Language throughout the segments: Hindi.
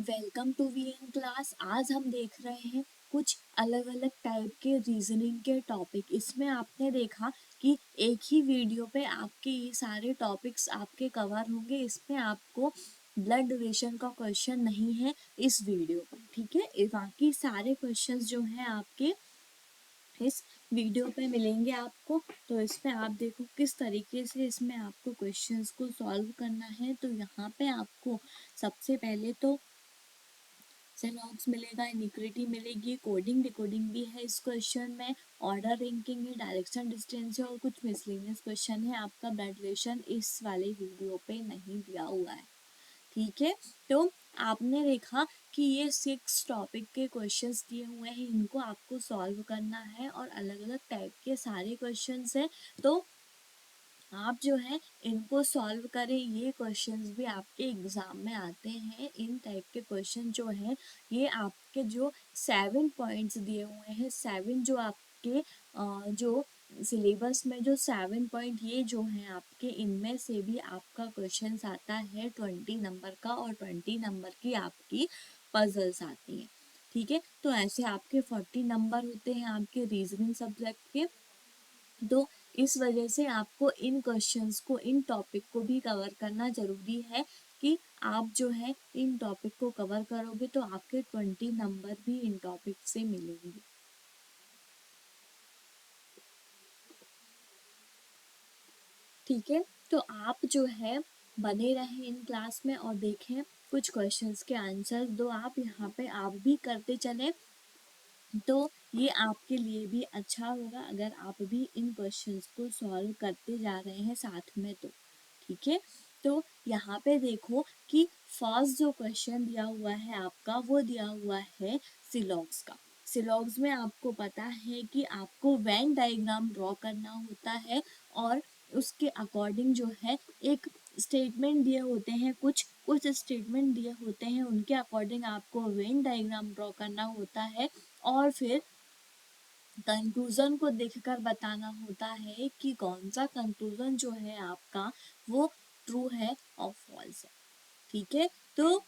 Welcome to VN class. आज हम देख रहे हैं कुछ अलग अलग टाइप के रीजनिंग के टॉपिक। इसमें आपने देखा कि एक ही वीडियो पे आपके ये सारे टॉपिक्स आपके कवर होंगे। इसमें आपको ब्लड रिलेशन का क्वेश्चन नहीं है इस वीडियो पर, ठीक है। बाकी सारे क्वेश्चंस जो हैं आपके इस वीडियो पे मिलेंगे आपको। तो इसमें आप देखो किस तरीके से इसमें आपको क्वेश्चंस को सॉल्व करना है। तो यहाँ पे आपको सबसे पहले तो सेलॉग्स मिलेगा, इनिक्विटी मिलेगी, कोडिंग डिकोडिंग भी है इस क्वेश्चन में, ऑर्डर रैंकिंग है, डायरेक्शन डिस्टेंस है और कुछ मिसलेनियस क्वेश्चन है। आपका ब्लड रिलेशन इस वाले वीडियो पे नहीं दिया हुआ है, ठीक है। तो आपने देखा कि ये 6 टॉपिक के क्वेश्चंस दिए हुए हैं, इनको आपको सॉल्व करना है और अलग अलग टाइप के सारे क्वेश्चंस हैं। तो आप जो है इनको सॉल्व करें। ये क्वेश्चंस भी आपके एग्जाम में आते हैं। इन टाइप के क्वेश्चन जो हैं ये आपके जो 7 पॉइंट्स दिए हुए हैं, 7 जो आपके जो सिलेबस में जो 7 पॉइंट ये जो हैं आपके, इनमें से भी आपका क्वेश्चन आता है 20 नंबर का और 20 नंबर की आपकी पजल्स आती हैं, ठीक है। तो ऐसे आपके 40 नंबर होते हैं आपके रीजनिंग सब्जेक्ट के। तो इस वजह से आपको इन क्वेश्चंस को, इन टॉपिक को भी कवर करना ज़रूरी है कि आप जो है इन टॉपिक को कवर करोगे तो आपके 20 नंबर भी इन टॉपिक से मिलेंगे, ठीक है। तो आप जो है बने रहें इन क्लास में और देखें कुछ क्वेश्चंस के आंसर दो। आप यहाँ पे आप भी करते चलें तो ये आपके लिए भी अच्छा होगा अगर आप भी इन क्वेश्चंस को सॉल्व करते जा रहे हैं साथ में, तो ठीक है। तो यहाँ पे देखो कि फर्स्ट जो क्वेश्चन दिया हुआ है आपका वो दिया हुआ है सिलॉग्स का। सिलॉग्स में आपको पता है कि आपको वेन डायग्राम ड्रॉ करना होता है और उसके अकॉर्डिंग जो है एक स्टेटमेंट दिए होते हैं, कुछ कुछ स्टेटमेंट दिए होते हैं, उनके अकॉर्डिंग आपको वेन डायग्राम ड्रॉ करना होता है और फिर कंक्लूजन को देखकर बताना होता है कि कौन सा कंक्लूजन जो है आपका वो ट्रू है और फॉल्स है, ठीक है। तो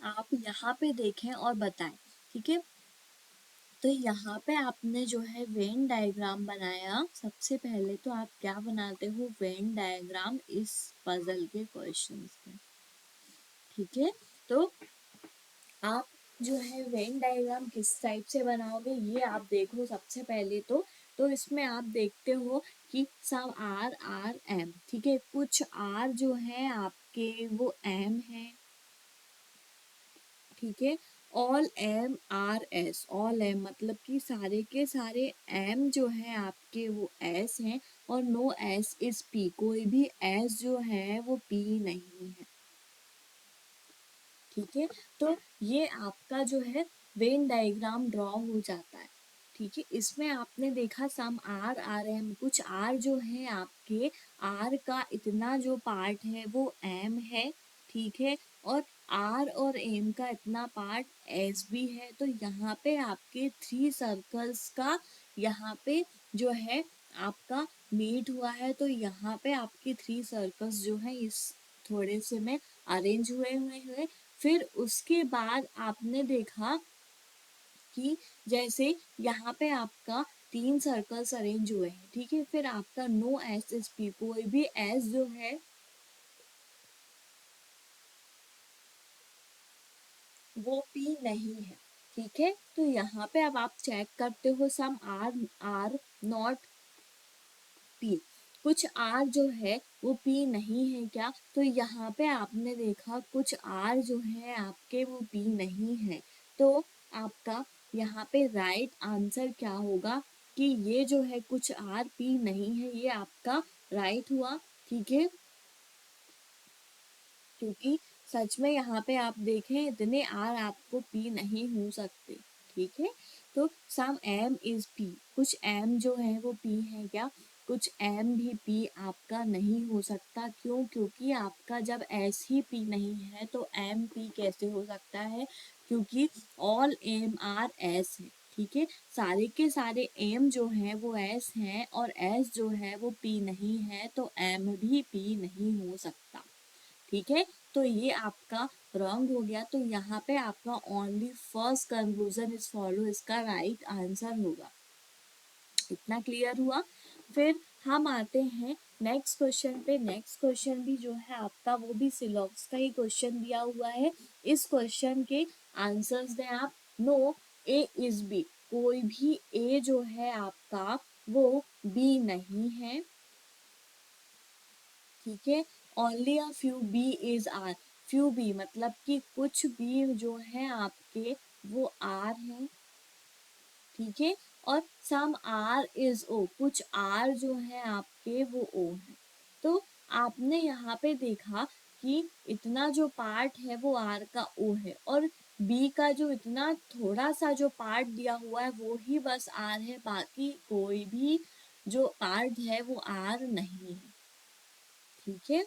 आप यहाँ पे देखें और बताएं, ठीक है। तो यहाँ पे आपने जो है वेन डायग्राम बनाया। सबसे पहले तो आप क्या बनाते हो, वेन डायग्राम इस पजल के क्वेश्चंस में, ठीक है। तो आप जो है वेन डायग्राम किस टाइप से बनाओगे ये आप देखो सबसे पहले तो इसमें आप देखते हो कि सब आर आर एम, ठीक है। कुछ आर जो है आपके वो एम है, ठीक है। All M are S, all M मतलब कि सारे के सारे एम जो है आपके वो एस हैं और नो एस इज पी, कोई भी एस जो है वो पी नहीं है, ठीक है। तो ये आपका जो है वेन डायग्राम ड्रॉ हो जाता है, ठीक है। इसमें आपने देखा सम आर आर एम, कुछ आर जो है आपके, आर का इतना जो पार्ट है वो एम है, ठीक है। और आर और एम का इतना पार्ट एस भी है। तो यहाँ पे आपके 3 सर्कल्स का यहाँ पे जो है आपका मीट हुआ है। तो यहाँ पे आपके 3 सर्कल्स जो है इस थोड़े से में अरेंज हुए। फिर उसके बाद आपने देखा कि जैसे यहाँ पे आपका 3 सर्कल्स अरेंज हुए हैं, ठीक है। फिर आपका नो एस एस पी, कोई भी एस जो है वो पी नहीं है, ठीक है। तो यहाँ पे अब आप चेक करते हो some R are not P, कुछ आर जो है वो पी नहीं है क्या। तो यहाँ पे आपने देखा कुछ आर जो है आपके वो पी नहीं है। तो आपका यहाँ पे राइट आंसर क्या होगा कि ये जो है कुछ आर पी नहीं है, ये आपका राइट हुआ, ठीक है। क्योंकि सच में यहाँ पे आप देखें इतने आर आपको पी नहीं हो सकते, ठीक है। तो सम एम इज पी, कुछ एम जो है वो पी है क्या, कुछ एम भी पी आपका नहीं हो सकता। क्यों, क्योंकि आपका जब एस ही पी नहीं है तो एम पी कैसे हो सकता है, क्योंकि ऑल एम आर एस है, ठीक है, सारे के सारे एम जो है वो एस हैं और एस जो है वो पी नहीं है, तो एम भी पी नहीं हो सकता। ठीक है, तो ये आपका रॉन्ग हो गया। तो यहाँ पे आपका only first conclusion is follow इसका राइट आंसर होगा। इतना क्लियर हुआ। फिर हम आते हैं नेक्स्ट क्वेश्चन पे। नेक्स्ट क्वेश्चन भी जो है आपका वो भी सिलॉक्स का ही क्वेश्चन दिया हुआ है। इस क्वेश्चन के आंसर्स दें आप। नो ए इज बी, कोई भी ए जो है आपका वो बी नहीं है। ठीक है, only a few B is R, few B मतलब कि कुछ बी जो है आपके वो आर हैं। ठीक है, और सम आर इज ओ, कुछ आर जो है आपके वो ओ है। तो आपने यहाँ पे देखा कि इतना जो पार्ट है वो आर का ओ है, और बी का जो इतना थोड़ा सा जो पार्ट दिया हुआ है वो ही बस आर है, बाकी कोई भी जो पार्ट है वो आर नहीं है। ठीक है,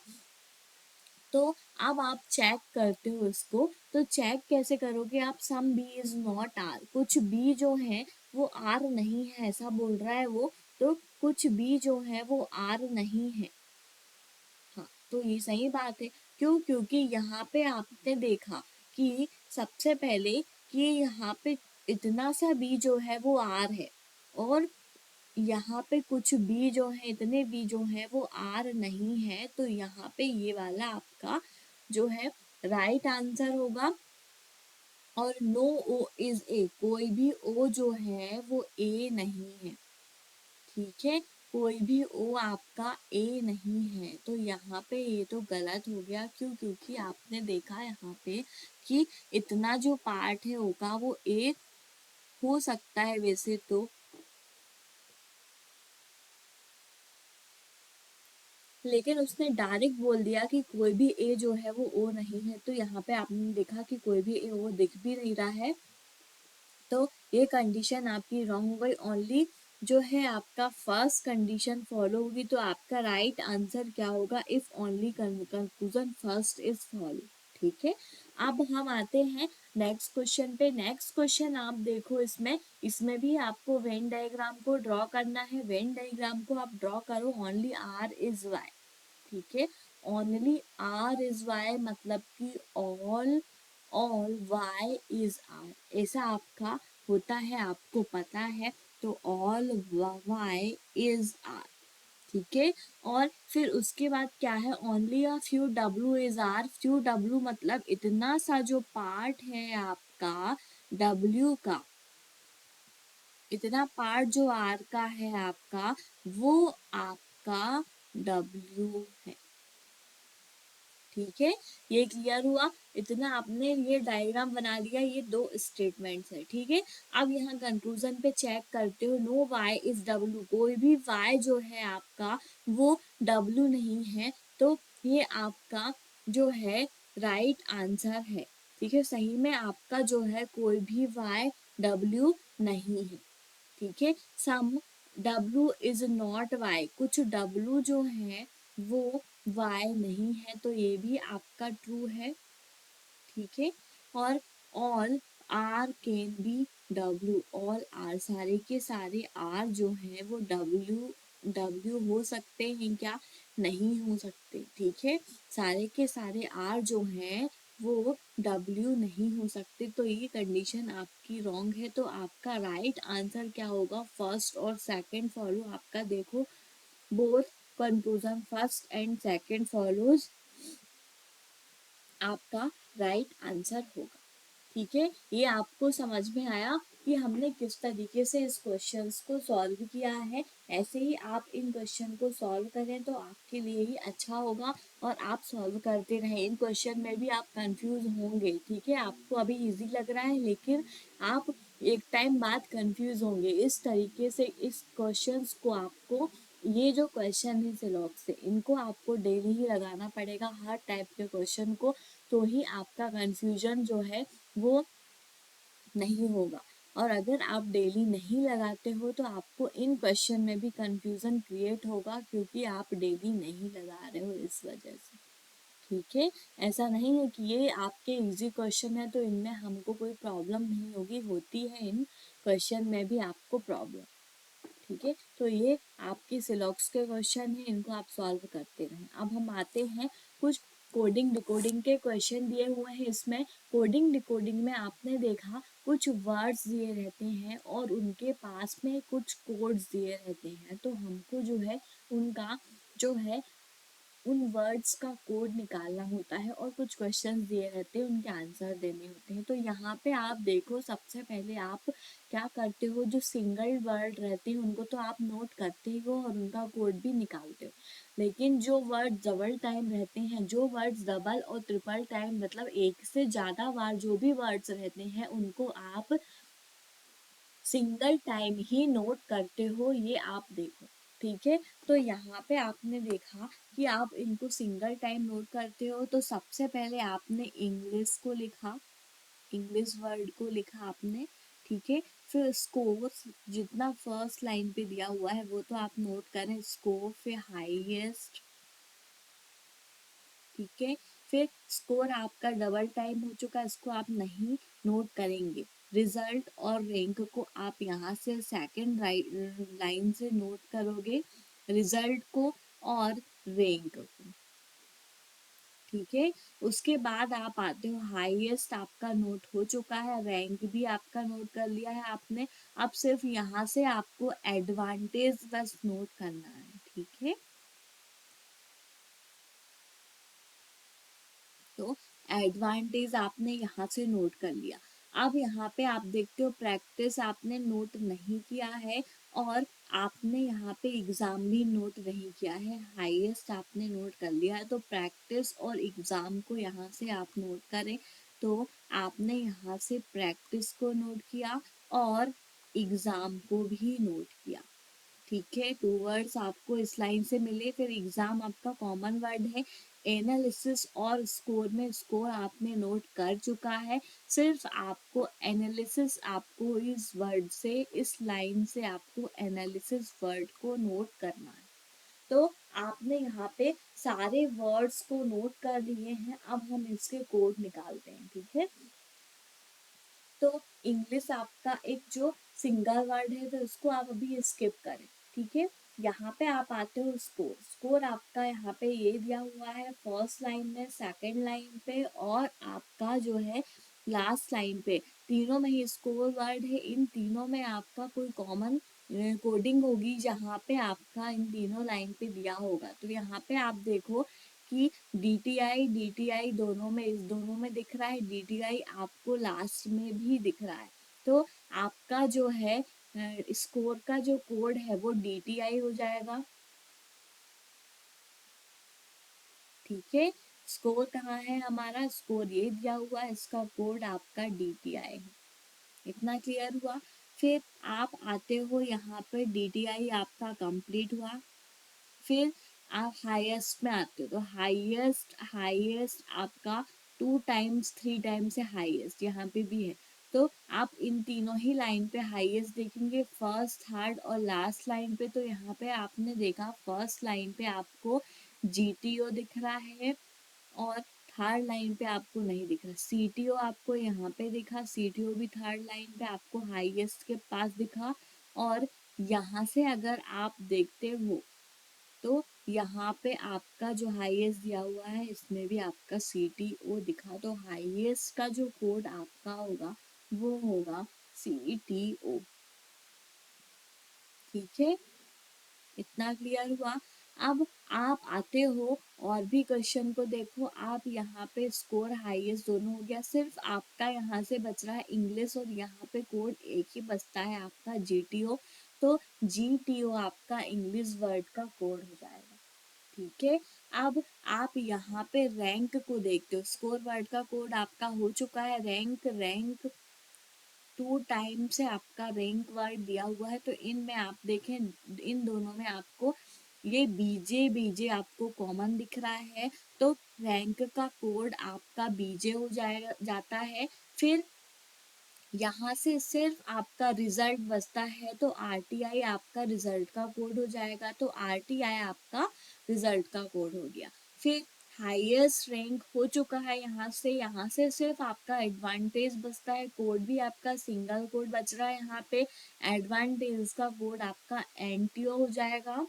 तो अब आप चेक करते हो इसको, तो चेक कैसे करोगे आप? Some B is not R, कुछ बी जो है वो आर नहीं है ऐसा बोल रहा है वो, तो कुछ बी जो है वो आर नहीं है। हाँ, तो ये सही बात है। क्यों? क्योंकि यहाँ पे आपने देखा कि सबसे पहले कि यहाँ पे इतना सा बी जो है वो आर है, और यहाँ पे कुछ बी जो है, इतने बी जो है वो आर नहीं है, तो यहाँ पे ये वाला आपका जो है राइट आंसर होगा। और नो ओ इज ए, कोई भी ओ जो है वो ए नहीं है। ठीक है, कोई भी ओ आपका ए नहीं है, तो यहाँ पे ये तो गलत हो गया। क्यों? क्योंकि आपने देखा यहाँ पे कि इतना जो पार्ट है ओ का वो ए हो सकता है वैसे तो, लेकिन उसने डायरेक्ट बोल दिया कि कोई भी ए जो है वो ओ नहीं है, तो यहाँ पे आपने देखा कि कोई भी ए ओ दिख भी नहीं रहा है, तो ये कंडीशन आपकी रॉन्ग हो गई। ओनली जो है आपका फर्स्ट कंडीशन फॉलो होगी, तो आपका राइट आंसर क्या होगा? If only conclusion first is follow. ठीक है, अब हम आते हैं नेक्स्ट क्वेश्चन पे। नेक्स्ट क्वेश्चन आप देखो, इसमें इसमें भी आपको वेन डायग्राम को ड्रॉ करना है। वेन डायग्राम को आप ड्रॉ करो, ओनली आर इज वाई। ठीक है, ओनली आर इज वाई मतलब कि ऑल वाई इज आर, ऐसा आपका होता है, आपको पता है। तो ऑल वाई इज आर। ठीक है, और फिर उसके बाद क्या है? Only a few W is R, few W मतलब इतना सा जो पार्ट है आपका डब्ल्यू का, इतना पार्ट जो आर का है आपका, वो आपका डब्ल्यू है। ठीक है, ये क्लियर हुआ। इतना आपने ये डायग्राम बना लिया, ये दो स्टेटमेंट्स है। ठीक है, अब यहाँ कंक्लूजन पे चेक करते हो। नो वाई इज डब्ल्यू, कोई भी वाई जो है आपका वो डब्ल्यू नहीं है, तो ये आपका जो है राइट आंसर है। ठीक है, सही में आपका जो है कोई भी वाई डब्ल्यू नहीं है। ठीक है, सम W इज नॉट Y, कुछ W जो है वो Y नहीं है, तो ये भी आपका ट्रू है। ठीक है, और all R can be W, all R सारे के सारे आर जो है वो W हो सकते हैं क्या? नहीं हो सकते। ठीक है, सारे के सारे आर जो हैं वो W नहीं हो सकते, तो ये कंडीशन आपकी रॉन्ग है। तो आपका राइट आंसर क्या होगा? फर्स्ट और सेकंड फॉलो आपका देखो, both conclusion first and second follows आपका राइट आंसर होगा। ठीक है, ये आपको समझ में आया कि हमने किस तरीके से इस क्वेश्चंस को सॉल्व किया है। ऐसे ही आप इन क्वेश्चन को सॉल्व करें तो आपके लिए ही अच्छा होगा, और आप सॉल्व करते रहें। इन क्वेश्चन में भी आप कंफ्यूज होंगे। ठीक है, आपको अभी इजी लग रहा है, लेकिन आप एक टाइम बाद कंफ्यूज होंगे। इस तरीके से इस क्वेश्चंस को आपको, ये जो क्वेश्चन है सिलॉक्स से, इनको आपको डेली ही लगाना पड़ेगा, हर टाइप के क्वेश्चन को, तो ही आपका कंफ्यूजन जो है वो नहीं होगा। और अगर आप डेली नहीं लगाते हो तो आपको इन क्वेश्चन में भी कंफ्यूजन क्रिएट होगा, क्योंकि आप डेली नहीं लगा रहे हो इस वजह से। ठीक है, ऐसा नहीं है कि ये आपके इजी क्वेश्चन है तो इनमें हमको कोई प्रॉब्लम नहीं होगी, होती है इन क्वेश्चन में भी आपको प्रॉब्लम। ठीक है, तो ये आपकी सिलॉक्स के क्वेश्चन हैं, इनको आप सॉल्व करते रहें। अब हम आते हैं कुछ कोडिंग डिकोडिंग के क्वेश्चन दिए हुए हैं। इसमें कोडिंग डिकोडिंग में आपने देखा कुछ वर्ड्स दिए रहते हैं और उनके पास में कुछ कोड्स दिए रहते हैं, तो हमको जो है उनका जो है उन वर्ड्स का कोड निकालना होता है और कुछ क्वेश्चंस दिए रहते हैं, उनके आंसर देने होते हैं। तो यहाँ पे आप देखो, सबसे पहले आप क्या करते हो, जो सिंगल वर्ड रहते हैं उनको तो आप नोट करते ही हो और उनका कोड भी निकालते हो, लेकिन जो वर्ड डबल टाइम रहते हैं, जो वर्ड्स डबल और ट्रिपल टाइम मतलब एक से ज़्यादा बार जो भी वर्ड्स रहते हैं उनको आप सिंगल टाइम ही नोट करते हो, ये आप देखो। ठीक है, तो यहाँ पे आपने देखा कि आप इनको सिंगल टाइम नोट करते हो, तो सबसे पहले आपने इंग्लिश को लिखा, इंग्लिश वर्ड को लिखा आपने। ठीक है, फिर स्कोर जितना फर्स्ट लाइन पे दिया हुआ है वो तो आप नोट करें, स्कोर फिर हाईएस्ट। ठीक है, फिर स्कोर आपका डबल टाइम हो चुका है, इसको आप नहीं नोट करेंगे। रिजल्ट और रैंक को आप यहाँ से सेकंड लाइन से नोट करोगे, रिजल्ट को और रैंक को। ठीक है, उसके बाद आप आते हो हाईएस्ट, आपका नोट हो चुका है, रैंक भी आपका नोट कर लिया है आपने। अब सिर्फ यहाँ से आपको एडवांटेज बस नोट करना है। ठीक है, तो एडवांटेज आपने यहाँ से नोट कर लिया। अब यहाँ पे आप देखते हो प्रैक्टिस आपने नोट नहीं किया है और आपने यहाँ पे एग्ज़ाम भी नोट नहीं किया है, हाईएस्ट आपने नोट कर लिया है, तो प्रैक्टिस और एग्ज़ाम को यहाँ से आप नोट करें। तो आपने यहाँ से प्रैक्टिस को नोट किया और एग्ज़ाम को भी नोट किया। ठीक है, टू वर्ड्स आपको इस लाइन से मिले, फिर एग्जाम आपका कॉमन वर्ड है। एनालिसिस और स्कोर में स्कोर आपने नोट कर चुका है, सिर्फ आपको एनालिसिस, आपको इस वर्ड से, इस लाइन से आपको एनालिसिस वर्ड को नोट करना है। तो आपने यहाँ पे सारे वर्ड्स को नोट कर लिए हैं, अब हम इसके कोड निकालते हैं। ठीक है, तो इंग्लिश आपका एक जो सिंगल वर्ड है तो उसको आप अभी स्किप करें। ठीक है, यहाँ पे आप आते हो स्कोर, स्कोर आपका यहाँ पे ये दिया हुआ है फर्स्ट लाइन में, सेकंड लाइन पे और आपका जो है लास्ट लाइन पे, तीनों में ही स्कोर वर्ड है। इन तीनों में आपका कोई कॉमन कोडिंग होगी जहाँ पे आपका इन तीनों लाइन पे दिया होगा। तो यहाँ पे आप देखो कि डी टी आई दोनों में, इस दोनों में दिख रहा है, डी टी आई आपको लास्ट में भी दिख रहा है। तो आपका जो है स्कोर का जो कोड है वो डी टी आई हो जाएगा। ठीक है, स्कोर कहाँ है हमारा, स्कोर ये दिया हुआ है, इसका कोड आपका डी टी आई है। इतना क्लियर हुआ। फिर आप आते हो यहाँ पे डी टी आई आपका कंप्लीट हुआ, फिर आप हाईएस्ट में आते हो, तो हाईएस्ट हाईएस्ट आपका 2 टाइम्स 3 टाइम्स से हाईएस्ट यहाँ पे भी है। तो आप इन तीनों ही लाइन पे हाईएस्ट देखेंगे, फर्स्ट थर्ड और लास्ट लाइन पे। तो यहाँ पे आपने देखा फर्स्ट लाइन पे आपको जीटीओ दिख रहा है और थर्ड लाइन पे आपको नहीं दिख रहा, सीटीओ आपको यहाँ पे दिखा, सीटीओ भी थर्ड लाइन पे आपको हाईएस्ट के पास दिखा। और यहाँ से अगर आप देखते हो तो यहाँ पे आपका जो हाईएस्ट दिया हुआ है इसमें भी आपका CTO दिखा, तो हाईएस्ट का जो कोड आपका होगा वो होगा CTO। ठीक है, इतना क्लियर हुआ। अब आप आते हो और भी क्वेश्चन को देखो, आप यहाँ पे स्कोर हाईएस्ट दोनों हो गया, सिर्फ आपका यहाँ से बच रहा है इंग्लिश और यहाँ पे कोड एक ही बचता है आपका GTO। तो GTO आपका इंग्लिश वर्ड का कोड हो जाएगा। ठीक है, अब आप यहाँ पे रैंक को देखते हो, स्कोर वर्ड का कोड आपका हो चुका है, रैंक, रैंक 2 टाइम से आपका रैंक वर्ड दिया हुआ है। तो इनमें आप देखें, इन दोनों में आपको ये बीजे बीजे आपको कॉमन दिख रहा है, तो रैंक का कोड आपका बीजे हो जाएगा, जाता है। फिर यहाँ से सिर्फ आपका रिजल्ट बचता है, तो RTI आपका रिजल्ट का कोड हो जाएगा, तो RTI आपका रिजल्ट का कोड हो गया। फिर हाईएस्ट रैंक हो चुका है यहाँ से सिर्फ आपका एडवांटेज बचता है, कोड भी आपका सिंगल कोड बच रहा है यहाँ पे। एडवांटेज का कोड आपका एनटीओ हो जाएगा,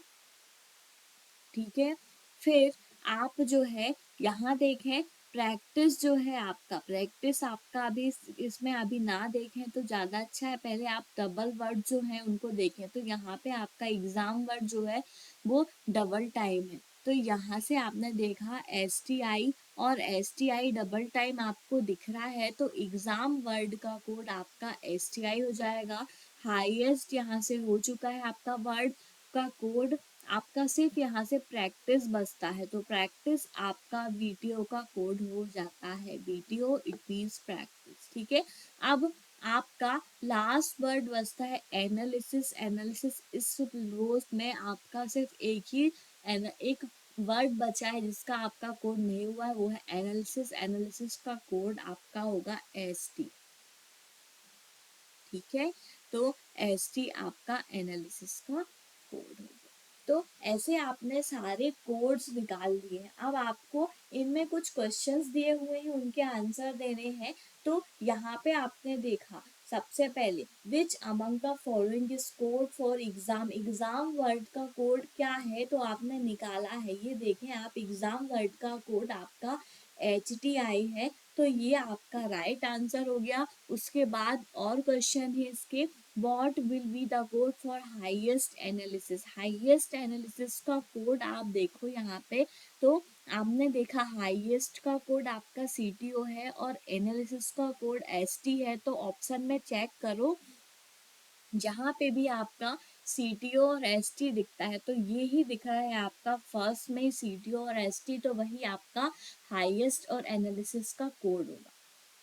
ठीक है। फिर आप जो है यहाँ देखें, प्रैक्टिस जो है आपका, प्रैक्टिस आपका अभी इसमें अभी ना देखें तो ज़्यादा अच्छा है, पहले आप डबल वर्ड जो है उनको देखें। तो यहाँ पे आपका एग्जाम वर्ड जो है वो डबल टाइम है, तो यहाँ से आपने देखा एस टी आई और S T I double time आपको दिख रहा है, तो एग्जाम वर्ड का कोड आपका एस टी आई हो जाएगा। हाईएस्ट यहाँ से हो चुका है आपका वर्ड का कोड, आपका सिर्फ यहाँ से प्रैक्टिस बचता है, तो प्रैक्टिस आपका वीटीओ का कोड हो जाता है, वीटीओ इट मीन्स प्रैक्टिस, ठीक है। अब आपका लास्ट वर्ड बचता है एनालिसिस। एनालिसिस इस रोज में आपका सिर्फ एक वर्ड बचा है जिसका आपका कोड नहीं हुआ है, वो है एनालिसिस। एनालिसिस का कोड आपका होगा एस टी, ठीक है। तो एस टी आपका एनालिसिस का कोड होगा। तो ऐसे आपने सारे कोड्स निकाल लिए हैं। अब आपको इनमें कुछ क्वेश्चंस दिए हुए हैं, उनके आंसर देने हैं। तो यहाँ पे आपने देखा सबसे पहले विच among the following is code for exam. Exam word का कोड क्या है तो आपने निकाला है, ये देखें आप, एग्जाम वर्ड का कोड आपका HTI है, तो ये आपका राइट आंसर हो गया। उसके बाद और क्वेश्चन है इसके, what will be the code for highest analysis. Highest analysis का कोड आप देखो यहाँ पे, तो आपने देखा हाईएस्ट का कोड आपका CTO है और एनालिसिस का कोड ST है, तो ऑप्शन में चेक करो जहाँ पे भी आपका CTO और ST दिखता है तो ये ही दिख रहा है आपका फर्स्ट में CTO और ST, तो वही आपका हाईएस्ट और एनालिसिस का कोड होगा,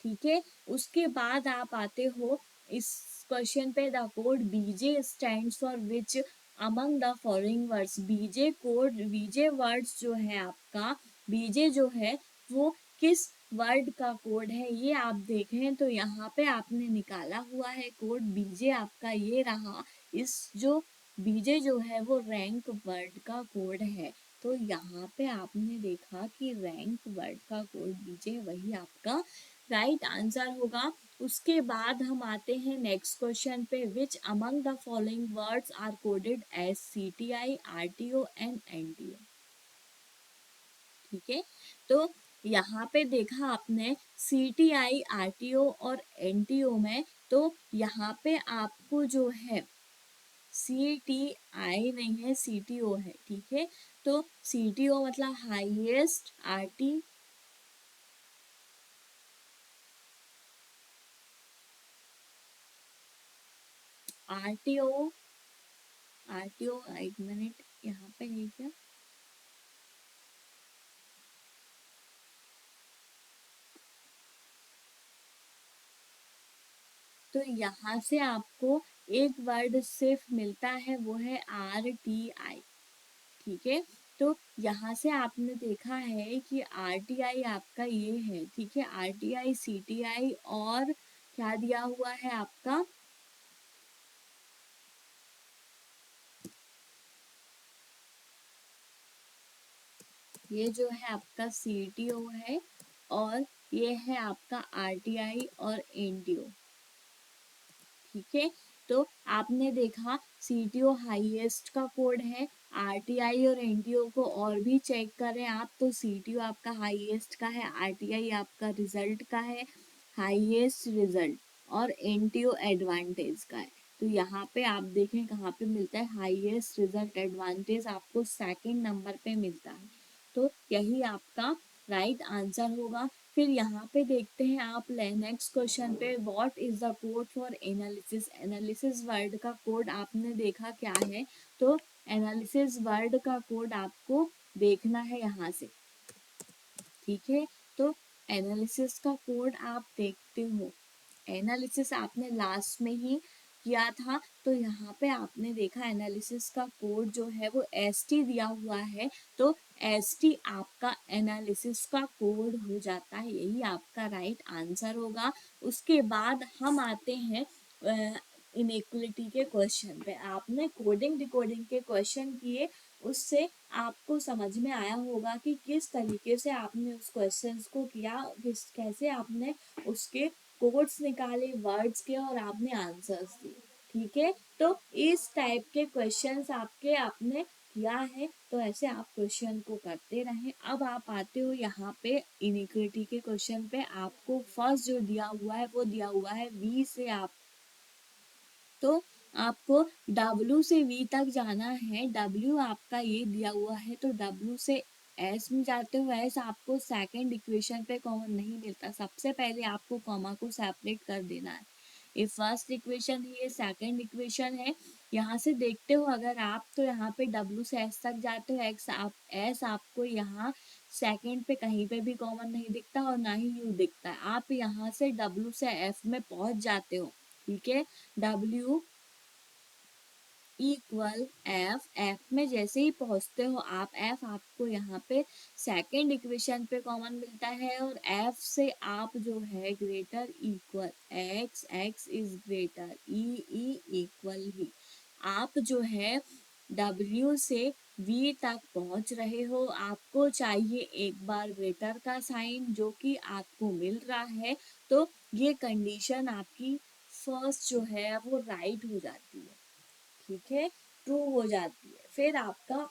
ठीक है। उसके बाद आप आते हो इस क्वेश्चन पे, the code BJ stands for which among the following words. BJ code, BJ words जो है आपका, बीजे जो है वो किस वर्ड का कोड है ये आप देखें, तो यहाँ पे आपने निकाला हुआ है कोड बीजे आपका ये रहा। इस जो बीजे जो है वो रैंक वर्ड का कोड है, तो यहाँ पे आपने देखा कि रैंक वर्ड का कोड बीजे वही आपका राइट आंसर होगा। उसके बाद हम आते हैं नेक्स्ट क्वेश्चन पे, which among the following words are coded as CTI RTO and NTO, ठीक है। तो यहाँ पे देखा आपने CTI RTO और NTO में, तो यहाँ पे आपको जो है CTI नहीं है CTO है, ठीक है। तो CTO मतलब हाईएस्ट RTO, RTO एक मिनट यहाँ पे है क्या, तो यहाँ से आपको एक वर्ड सिर्फ मिलता है, वो है RTI, ठीक है। तो यहाँ से आपने देखा है कि RTI आपका ये है, ठीक है। RTI CTI और क्या दिया हुआ है आपका, ये जो है आपका CTO है और ये है आपका RTI और NTO, ठीक है। तो आपने देखा CTO हाईएस्ट का कोड है, RTI और NTO को और भी चेक करें आप, तो CTO आपका हाईएस्ट का है, RTI आपका रिजल्ट का है, हाईएस्ट रिजल्ट, और NTO एडवांटेज का है। तो यहाँ पे आप देखें कहाँ पे मिलता है हाईएस्ट रिजल्ट, एडवांटेज आपको सेकंड नंबर पे मिलता है, तो यही आपका राइट आंसर होगा। फिर यहाँ पे देखते हैं आप नेक्स्ट क्वेश्चन पे, what is the code for analysis. Analysis word का कोड आपने देखा क्या है, तो एनालिसिस वर्ड का कोड आपको देखना है यहाँ से, ठीक है। तो एनालिसिस का कोड आप देखते हो, एनालिसिस आपने लास्ट में ही किया था, तो यहाँ पे आपने देखा एनालिसिस का कोड जो है वो ST दिया हुआ है, तो ST आपका एनालिसिस का कोड हो जाता है, यही आपका राइट आंसर होगा। उसके बाद हम आते हैं इनइक्वलिटी के क्वेश्चन पे। आपने कोडिंग डिकोडिंग के क्वेश्चन किए, उससे आपको समझ में आया होगा कि किस तरीके से आपने उस क्वेश्चंस को किया, कैसे आपने उसके कोड्स निकाले वर्ड्स के और आपने आंसर्स दिए। ठीक है, तो इस टाइप के क्वेश्चंस आपके आपने किया है, तो ऐसे आप क्वेश्चन को करते रहें। अब आप आते हो यहाँ पे इनइक्वलिटी के क्वेश्चन पे। आपको फर्स्ट जो दिया हुआ है वो दिया हुआ है V से आप, तो आपको W से V तक जाना है। W आपका ये दिया हुआ है, तो W से S में जाते हो। S आपको सेकंड इक्वेशन पे कॉमन नहीं मिलता, सबसे पहले आपको कॉमा को सेपरेट कर देना है। ये फर्स्ट इक्वेशन है, ये सेकंड इक्वेशन है। यहाँ से देखते हो अगर आप, तो यहाँ पे W से S तक जाते हो, S आपको यहाँ सेकंड पे कहीं पे भी कॉमन नहीं दिखता और ना ही U दिखता है। आप यहाँ से W से F में पहुंच जाते हो। ठीक है, W इक्वल एफ में जैसे ही पहुंचते हो आप, एफ आपको यहाँ पे सेकंड इक्वेशन पे कॉमन मिलता है, और एफ से आप जो है greater equal X is greater E equal ही, आप जो है W से V तक पहुंच रहे हो। आपको चाहिए एक बार ग्रेटर का साइन, जो कि आपको मिल रहा है, तो ये कंडीशन आपकी फर्स्ट जो है वो राइट हो जाती है। ठीक है, ट्रू हो जाती है। फिर आपका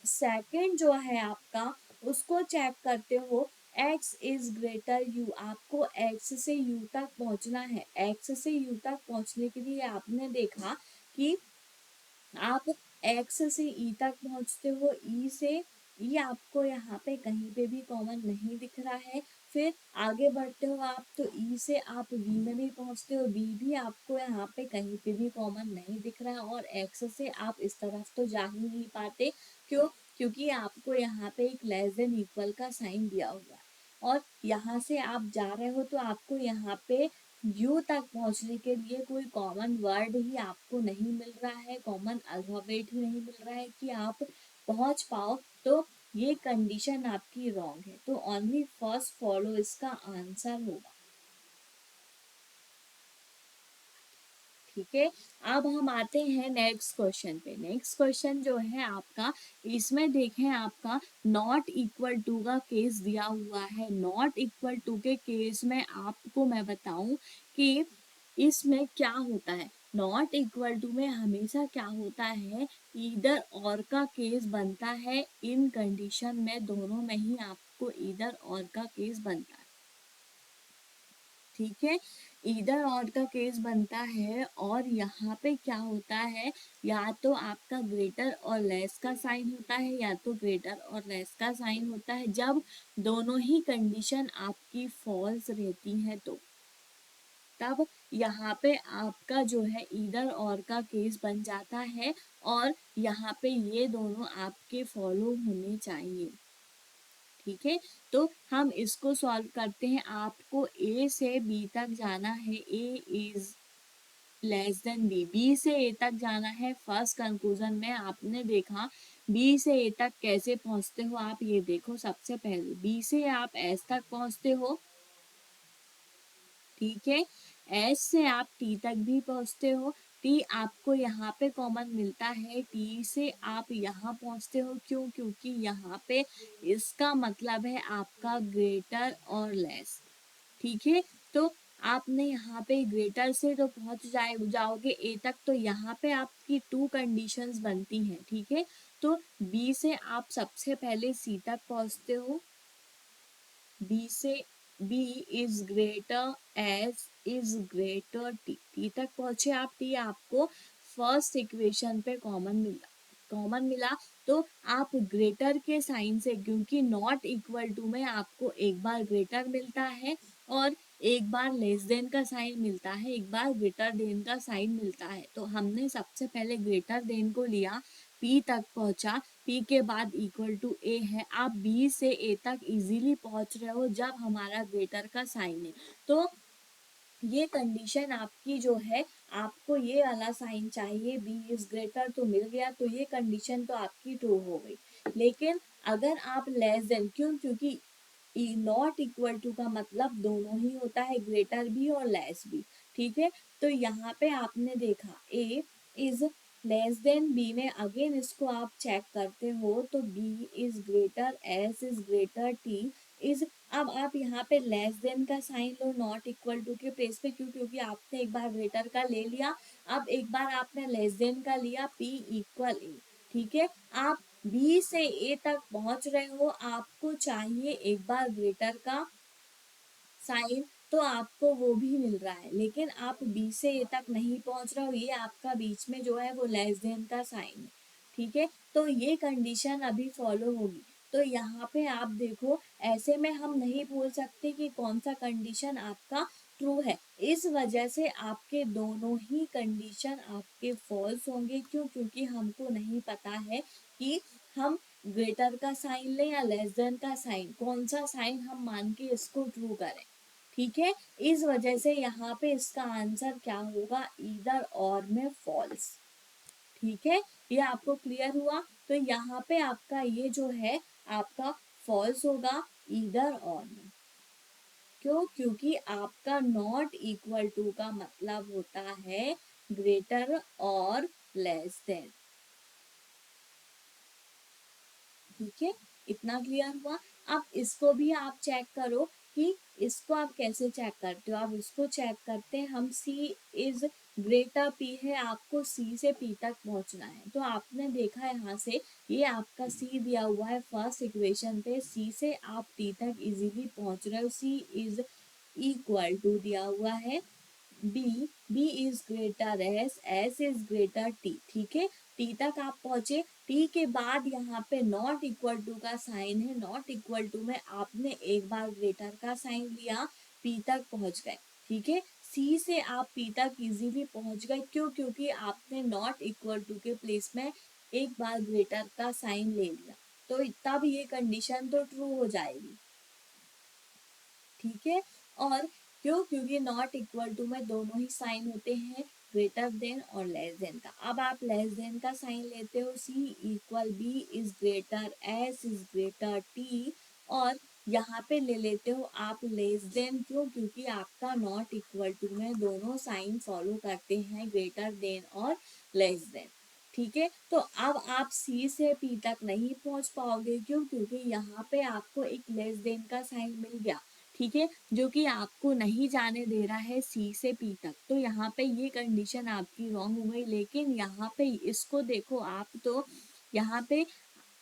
सेकंड जो है आपका, उसको चेक करते हो, x इज ग्रेटर u। आपको x से u तक पहुंचना है। x से u तक पहुंचने के लिए आपने देखा कि आप x से e तक पहुंचते हो, e से e आपको यहाँ पे कहीं पे भी कॉमन नहीं दिख रहा है। फिर आगे बढ़ते हो आप, तो e से आप v में भी पहुंचते हो, v भी आपको यहाँ पे कहीं पे भी कॉमन नहीं दिख रहा है। और x से आप इस तरफ तो जा ही नहीं पाते, क्यों? क्योंकि आपको यहाँ पे एक लेस देन इक्वल का साइन दिया हुआ है, और यहाँ से आप जा रहे हो तो आपको यहाँ पे यू तक पहुंचने के लिए कोई कॉमन वर्ड ही आपको नहीं मिल रहा है, कॉमन अल्फाबेट ही नहीं मिल रहा है कि आप पहुंच पाओ। तो ये कंडीशन आपकी रॉन्ग है, तो ओनली फर्स्ट फॉलो इसका आंसर होगा। ठीक है, अब हम आते हैं नेक्स्ट क्वेश्चन पे। नेक्स्ट क्वेश्चन जो है आपका, इसमें देखें आपका नॉट इक्वल टू का केस दिया हुआ है। नॉट इक्वल टू के केस में आपको मैं बताऊं कि इसमें क्या होता है। नॉट इक्वल टू में हमेशा क्या होता है, इधर और का केस बनता है। इन कंडीशन में दोनों में ही आपको इधर और का केस बनता है। ठीक है, इधर और का केस बनता है, और यहाँ पे क्या होता है, या तो आपका ग्रेटर और लेस का साइन होता है, या तो ग्रेटर और लेस का साइन होता है। जब दोनों ही कंडीशन आपकी फॉल्स रहती है, तो तब यहाँ पे आपका जो है इधर और का केस बन जाता है, और यहाँ पे ये दोनों आपके फॉलो होने चाहिए। ठीक है, तो हम इसको सॉल्व करते हैं। आपको ए से बी तक जाना है, A is less than B, B से ए तक जाना है। फर्स्ट कंक्लूजन में आपने देखा बी से ए तक कैसे पहुंचते हो आप, ये देखो। सबसे पहले बी से आप एस तक पहुंचते हो। ठीक है, एस से आप टी तक भी पहुंचते हो। टी आपको यहाँ पे कॉमन मिलता है, टी से आप यहाँ पहुंचते हो। क्यों? क्योंकि यहाँ पे इसका मतलब है आपका ग्रेटर और लेस। ठीक है, तो आपने यहाँ पे ग्रेटर से तो जाओगे ए तक, तो यहाँ पे आपकी टू कंडीशंस बनती हैं। ठीक है, तो बी से आप सबसे पहले सी तक पहुंचते हो। बी से B is greater S is greater T, T तक पहुंचे आप। टी आपको फर्स्ट इक्वेशन पे कॉमन मिला, तो आप ग्रेटर के साइन से, क्योंकि नॉट इक्वल टू में आपको एक बार ग्रेटर मिलता है और एक बार लेस देन का साइन मिलता है, एक बार ग्रेटर देन का साइन मिलता है। तो हमने सबसे पहले ग्रेटर देन को लिया, पी तक पहुंचा, पी के बाद इक्वल टू ए है। आप बी से ए तक इजीली पहुंच रहे हो जब हमारा ग्रेटर का साइन है। तो ये कंडीशन आपकी जो है, आपको ये वाला साइन चाहिए, बी इज ग्रेटर, तो मिल गया, तो ये कंडीशन तो आपकी ट्रू हो गई। लेकिन अगर आप लेस देन, क्योंकि नॉट इक्वल टू का मतलब दोनों ही होता है, ग्रेटर भी और लेस भी। ठीक है। तो यहाँ पे आपने देखा A is less than B में, अगेन इसको आप चेक करते हो तो B is greater, S is greater, T is. अब आप यहाँ पे लेस देन का साइन लो नॉट इक्वल टू के प्लेस पे, क्यों? क्योंकि आपने एक बार ग्रेटर का ले लिया, अब एक बार आपने लेस देन का लिया, पी इक्वल ए। ठीक है, आप बी से ए तक पहुंच रहे हो, आपको चाहिए एक बार ग्रेटर का साइन, तो आपको वो भी मिल रहा है, लेकिन आप बी से ए तक नहीं पहुंच रहे हो, ये आपका बीच में जो है वो लेस देन का साइन है। ठीक है, तो ये कंडीशन अभी फॉलो होगी। तो यहाँ पे आप देखो, ऐसे में हम नहीं बोल सकते कि कौन सा कंडीशन आपका ट्रू है, इस वजह से आपके दोनों ही कंडीशन आपके फॉल्स होंगे। क्यों? क्योंकि हमको नहीं पता है कि हम ग्रेटर का साइन लें या लेस देन का साइन, कौन सा साइन हम मान के इसको ट्रू करें। ठीक है, इस वजह से यहाँ पे इसका आंसर क्या होगा, ईदर और में फॉल्स। ठीक है, ये आपको क्लियर हुआ? तो यहाँ पे आपका ये जो है आपका फॉल्स होगा ईदर और में। क्यों? क्योंकि आपका नॉट इक्वल टू का मतलब होता है ग्रेटर और लेस देन। ठीक है, इतना क्लियर हुआ? अब इसको भी आप चेक करो कि इसको आप कैसे चेक करते हो। आप इसको चेक करते हैं हम, C इज ग्रेटर P है, आपको C से P तक पहुंचना है। तो आपने देखा यहाँ से, ये आपका C दिया हुआ है फर्स्ट इक्वेशन पे, C से आप T तक इजीली पहुंच रहे हो। C इज इक्वल टू दिया हुआ है B, B is greater S is greater T. ठीक है, टी तक आप पहुंचे, टी के बाद यहाँ पे नॉट इक्वल टू का साइन है, नॉट इक्वल टू में आपने एक बार ग्रेटर का साइन लिया, पी तक पहुंच गए। ठीक है, सी से आप पी तक इजीली पहुंच गए। क्यों? क्योंकि आपने नॉट इक्वल टू के प्लेस में एक बार ग्रेटर का साइन ले लिया, तो तब ये कंडीशन तो ट्रू हो जाएगी। ठीक है, और क्यों? क्योंकि नॉट इक्वल टू में दोनों ही साइन होते हैं ग्रेटर देन और लेस देन का। अब आप लेस देन का साइन लेते हो, C equal B is greater S is greater T, और यहाँ पे ले लेते हो आप लेस देन। क्यों? क्योंकि आपका नॉट इक्वल टू में दोनों साइन फॉलो करते हैं ग्रेटर देन और लेस देन। ठीक है, तो अब आप सी से पी तक नहीं पहुंच पाओगे। क्यों? क्योंकि यहाँ पे आपको एक लेस देन का साइन मिल गया, ठीक है, जो कि आपको नहीं जाने दे रहा है सी से पी तक। तो यहाँ पे ये कंडीशन आपकी रॉन्ग हो गई। लेकिन यहाँ पे इसको देखो आप, तो यहाँ पे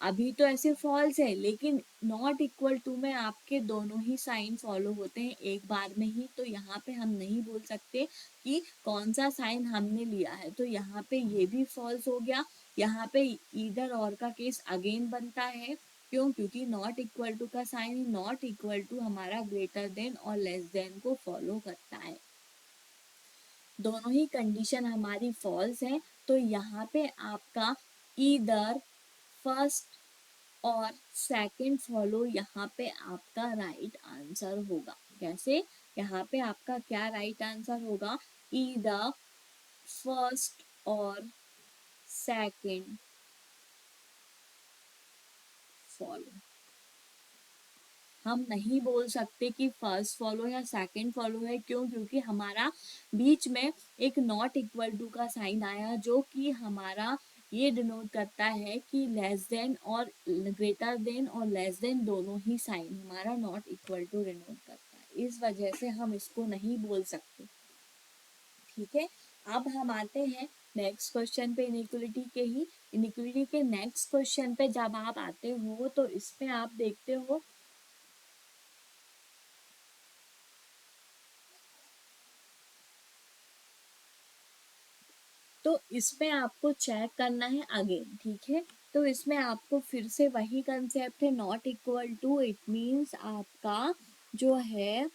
अभी तो ऐसे फॉल्स है, लेकिन नॉट इक्वल टू में आपके दोनों ही साइन फॉलो होते हैं एक बार में ही। तो यहाँ पे हम नहीं बोल सकते कि कौन सा साइन हमने लिया है, तो यहाँ पे ये भी फॉल्स हो गया। यहाँ पे ईदर और का केस अगेन बनता है। क्यों? क्योंकि नॉट इक्वल टू का साइन, नॉट इक्वल टू हमारा ग्रेटर देन और लेस देन को फॉलो करता है। दोनों ही कंडीशन हमारी फॉल्स है, तो यहाँ पे आपका ईदर फर्स्ट और सेकंड फॉलो यहाँ पे आपका राइट आंसर होगा। कैसे? यहाँ पे आपका क्या राइट आंसर होगा, ईदर फर्स्ट और सेकंड फॉलो। हम नहीं बोल सकते कि फर्स्ट फॉलो या सेकंड फॉलो है। क्यों? क्योंकि हमारा बीच में एक नॉट इक्वल टू का साइन आया, जो कि हमारा ये डिनोट करता है कि लेस देन और ग्रेटर देन और लेस देन दोनों ही साइन हमारा नॉट इक्वल टू डिनोट करता है। इस वजह से हम इसको नहीं बोल सकते। ठीक है, अब हम आते हैं नेक्स्ट क्वेश्चन पे, इनइक्वलिटी के ही। इनइक्वलिटी के नेक्स्ट क्वेश्चन पे जब आप आते हो तो इसमें आप देखते हो, तो इसमें आपको चेक करना है अगेन। ठीक है, तो इसमें आपको फिर से वही कंसेप्ट है, not equal to, it means आपका जो है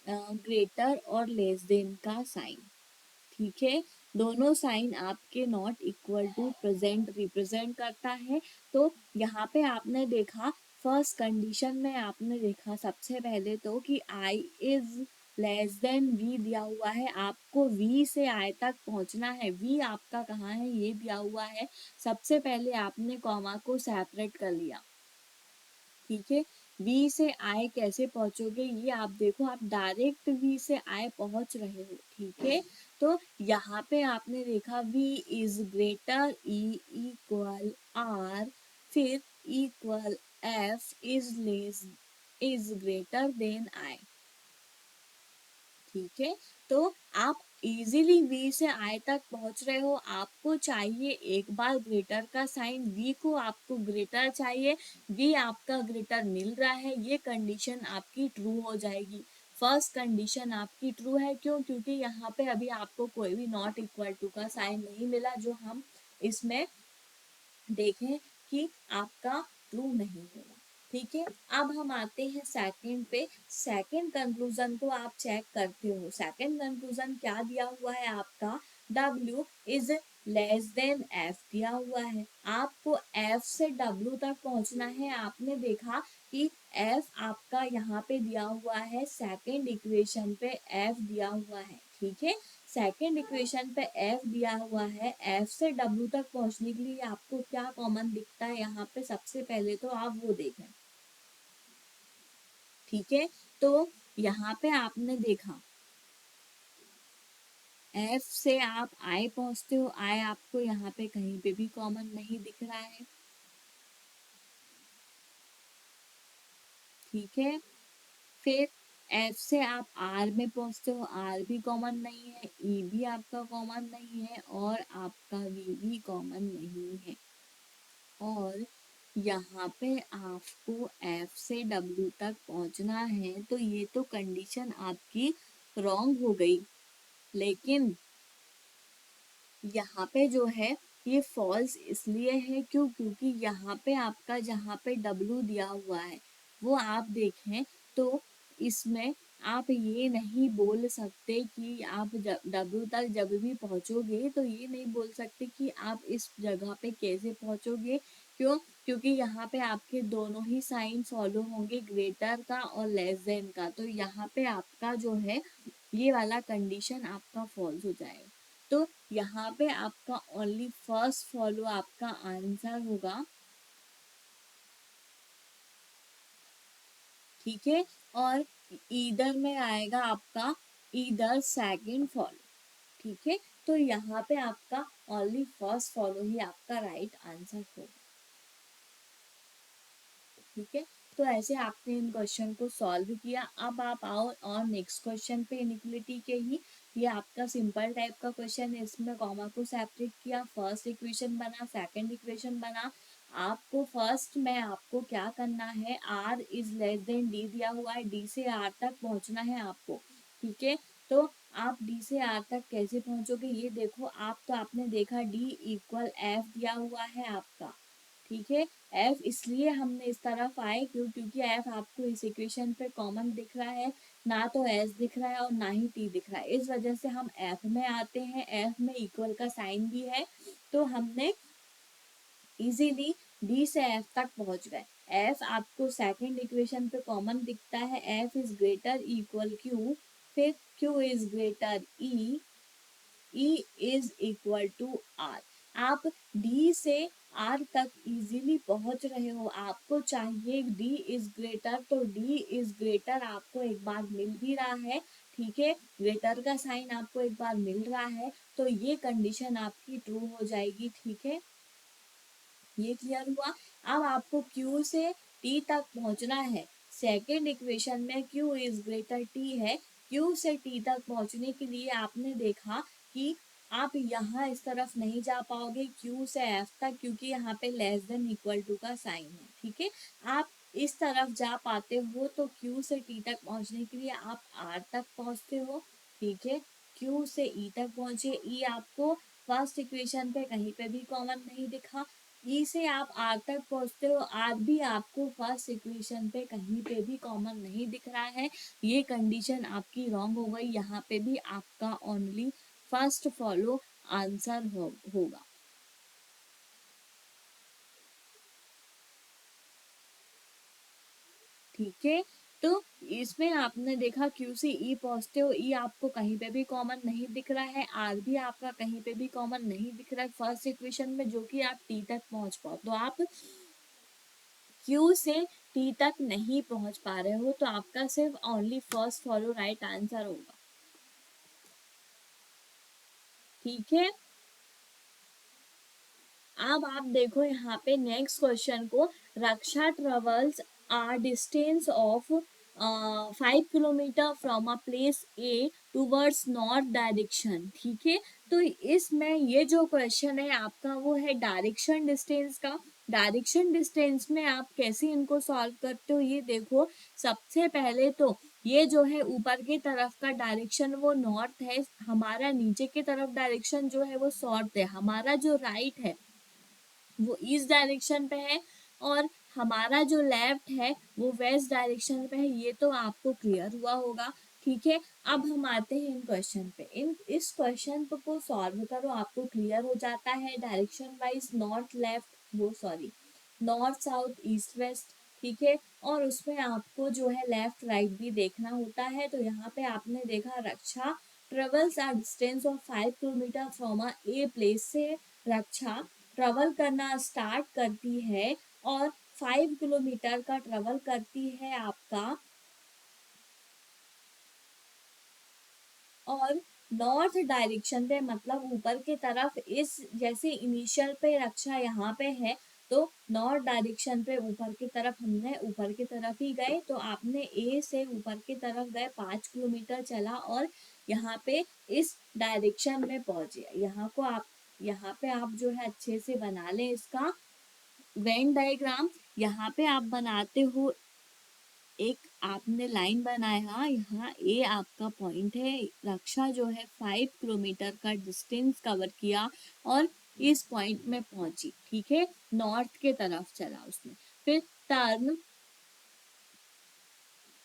ग्रेटर और लेस देन का साइन। ठीक है, दोनों साइन आपके not equal to present represent करता है। तो यहाँ पे आपने देखा फर्स्ट कंडीशन में, आपने देखा सबसे पहले तो कि I is less then we दिया हुआ है, आपको वी से आई तक पहुंचना है। वी आपका कहाँ है, ये दिया हुआ है। सबसे पहले आपने कॉमा को सेपरेट कर लिया। ठीक है, वी से आई कैसे पहुंचोगे, ये आप देखो, आप डायरेक्ट वी से आई पहुंच रहे हो, ठीक है। तो यहाँ पे आपने देखा V is greater, E equal R, फिर equal F is less, is greater than I, ठीक है। तो आप इजीली वी से आई तक पहुंच रहे हो, आपको चाहिए एक बार ग्रेटर का साइन, वी को आपको ग्रेटर चाहिए, वी आपका ग्रेटर मिल रहा है, ये कंडीशन आपकी ट्रू हो जाएगी। फर्स्ट कंडीशन आपकी ट्रू है, क्यों, क्योंकि यहाँ पे अभी आपको कोई भी नॉट इक्वल टू का साइन नहीं मिला, जो हम इसमें देखें कि आपका ट्रू नहीं होगा, ठीक है। अब हम आते हैं सेकंड पे। सेकंड कंक्लूजन को आप चेक करते हो, सेकंड कंक्लूजन क्या दिया हुआ है आपका, W is less then F दिया हुआ है, आपको F से W तक पहुंचना है। आपने देखा कि F आपका यहाँ पे दिया हुआ है, सेकंड इक्वेशन पे F दिया हुआ है, ठीक है। सेकेंड इक्वेशन पे F दिया हुआ है, F से W तक पहुंचने के लिए आपको क्या कॉमन दिखता है यहाँ पे, सबसे पहले तो आप वो देखें, ठीक है। तो यहाँ पे आपने देखा F से आप I पहुंचते हो, I आपको यहाँ पे कहीं पे भी कॉमन नहीं दिख रहा है, ठीक है। फिर F से आप R में पहुंचते हो, R भी कॉमन नहीं है, E भी आपका कॉमन नहीं है, और आपका V भी कॉमन नहीं है। और यहाँ पे आपको F से W तक पहुंचना है, तो ये तो कंडीशन आपकी रॉन्ग हो गई। लेकिन यहाँ पे जो है ये फॉल्स इसलिए है, क्यों, क्योंकि यहाँ पे आपका जहाँ पे W दिया हुआ है वो आप देखें तो इसमें आप ये नहीं बोल सकते कि आप W तक जब भी पहुंचोगे तो ये नहीं बोल सकते कि आप इस जगह पे कैसे पहुंचोगे, क्यों, क्योंकि यहाँ पे आपके दोनों ही साइन फॉलो होंगे, ग्रेटर का और लेस देन का, तो यहाँ पे आपका जो है ये वाला कंडीशन आपका फॉल्स हो जाएगा। तो यहाँ पे आपका ओनली फर्स्ट फॉलो आपका आंसर होगा, ठीक है। और ईदर में आएगा आपका ईदर सेकंड फॉलो, ठीक है। तो यहाँ पे आपका ओनली फर्स्ट फॉलो ही आपका राइट आंसर होगा, ठीक है। तो ऐसे आपने इन क्वेश्चन को सॉल्व किया। अब आप आओ और नेक्स्ट क्वेश्चन पे, इनइक्वलिटी के ही, ये आपका सिंपल टाइप का क्वेश्चन है, इसमें कॉमा को सेपरेट किया, फर्स्ट इक्वेशन बना, सेकंड इक्वेशन बना। आपको फर्स्ट में आपको क्या करना है, R is less then D दिया हुआ है, D से R तक पहुंचना है आपको, ठीक है। तो आप D से R तक कैसे पहुंचोगे, ये देखो, आप तो आपने देखा D इक्वल F दिया हुआ है आपका, ठीक है। एफ इसलिए हमने इस तरफ आए क्योंकि एफ आपको इस इक्वेशन पे कॉमन दिख रहा है, ना तो एस दिख रहा है और ना ही टी दिख रहा है, इस वजह से हम एफ में आते हैं। एफ में इक्वल का साइन भी है, तो हमने इजीली डी से एफ तक पहुंच गए। एफ आपको सेकंड इक्वेशन पे कॉमन दिखता है, F is greater equal Q, फिर Q is greater E, E is equal to R। आप D से R तक इजीली पहुंच रहे हो, आपको चाहिए D इज ग्रेटर, तो D इज ग्रेटर आपको एक बार मिल भी रहा है, ठीक है, ग्रेटर का साइन आपको एक बार मिल रहा है, तो ये कंडीशन आपकी ट्रू हो जाएगी, ठीक है। ये क्लियर हुआ। अब आपको Q से T तक पहुंचना है, सेकेंड इक्वेशन में Q इज ग्रेटर T है, Q से T तक पहुंचने के लिए आपने देखा कि आप यहाँ इस तरफ नहीं जा पाओगे Q से F तक, क्योंकि यहाँ पे लेस देन इक्वल टू का साइन है, ठीक है। आप इस तरफ जा पाते हो, तो Q से T तक पहुंचने के लिए आप R तक पहुंचते हो, ठीक है। Q से E तक पहुंचे, E आपको फर्स्ट इक्वेशन पे कहीं पे भी कॉमन नहीं दिखा, ई से आप आर तक पहुंचते हो, आर भी आपको फर्स्ट इक्वेशन पे कहीं पे भी कॉमन नहीं दिख रहा है, ये कंडीशन आपकी रॉन्ग हो गई, यहाँ पे भी आपका ओनली फर्स्ट फॉलो आंसर होगा, ठीक है। तो इसमें आपने देखा क्यू से ई पहुंचते हो, ई आपको कहीं पे भी कॉमन नहीं दिख रहा है, आर भी आपका कहीं पे भी कॉमन नहीं दिख रहा है फर्स्ट इक्वेशन में, जो कि आप टी तक पहुंच पाओ, तो आप क्यू से टी तक नहीं पहुंच पा रहे हो तो आपका सिर्फ only first follow right answer होगा। ठीक है, अब आप देखो यहाँ पे नेक्स्ट क्वेश्चन को, Raksha travels are distance of 5 kilometer from a place A towards north direction. ठीक है, तो इसमें ये जो क्वेश्चन है आपका वो है डायरेक्शन डिस्टेंस का। डायरेक्शन डिस्टेंस में आप कैसे इनको सॉल्व करते हो ये देखो। सबसे पहले तो ये जो है ऊपर की तरफ का डायरेक्शन वो नॉर्थ है, हमारा नीचे की तरफ डायरेक्शन जो है वो साउथ है, हमारा जो राइट है वो ईस्ट डायरेक्शन पे है और हमारा जो लेफ्ट है वो वेस्ट डायरेक्शन पे है। ये तो आपको क्लियर हुआ होगा। ठीक है, अब हम आते हैं इन क्वेश्चन पे। इस क्वेश्चन को सॉल्व करो, आपको क्लियर हो जाता है डायरेक्शन वाइज, नॉर्थ लेफ्ट वो sorry north south east west. ठीक है, और उसमें आपको जो है लेफ्ट राइट भी देखना होता है। तो यहाँ पे आपने देखा Raksha travels are distance of 5 kilometer from a A place से रक्षा ट्रेवल करना स्टार्ट करती है और 5 किलोमीटर का ट्रेवल करती है आपका, और नॉर्थ डायरेक्शन पे मतलब ऊपर की तरफ। इस जैसे इनिशियल पे रक्षा यहाँ पे है तो नॉर्थ डायरेक्शन पे ऊपर की तरफ हमने ऊपर की तरफ ही गए, तो आपने ए से ऊपर की तरफ गए 5 किलोमीटर चला और यहाँ पे इस डायरेक्शन में पहुंचे। यहाँ पे आप जो है अच्छे से बना लें इसका वेन डायग्राम। यहाँ पे आप बनाते हो, एक आपने लाइन बनाया, यहाँ ए आपका पॉइंट है, रक्षा जो है 5 किलोमीटर का डिस्टेंस कवर किया और इस पॉइंट में पहुंची। ठीक है, नॉर्थ के तरफ चला उसने, फिर turn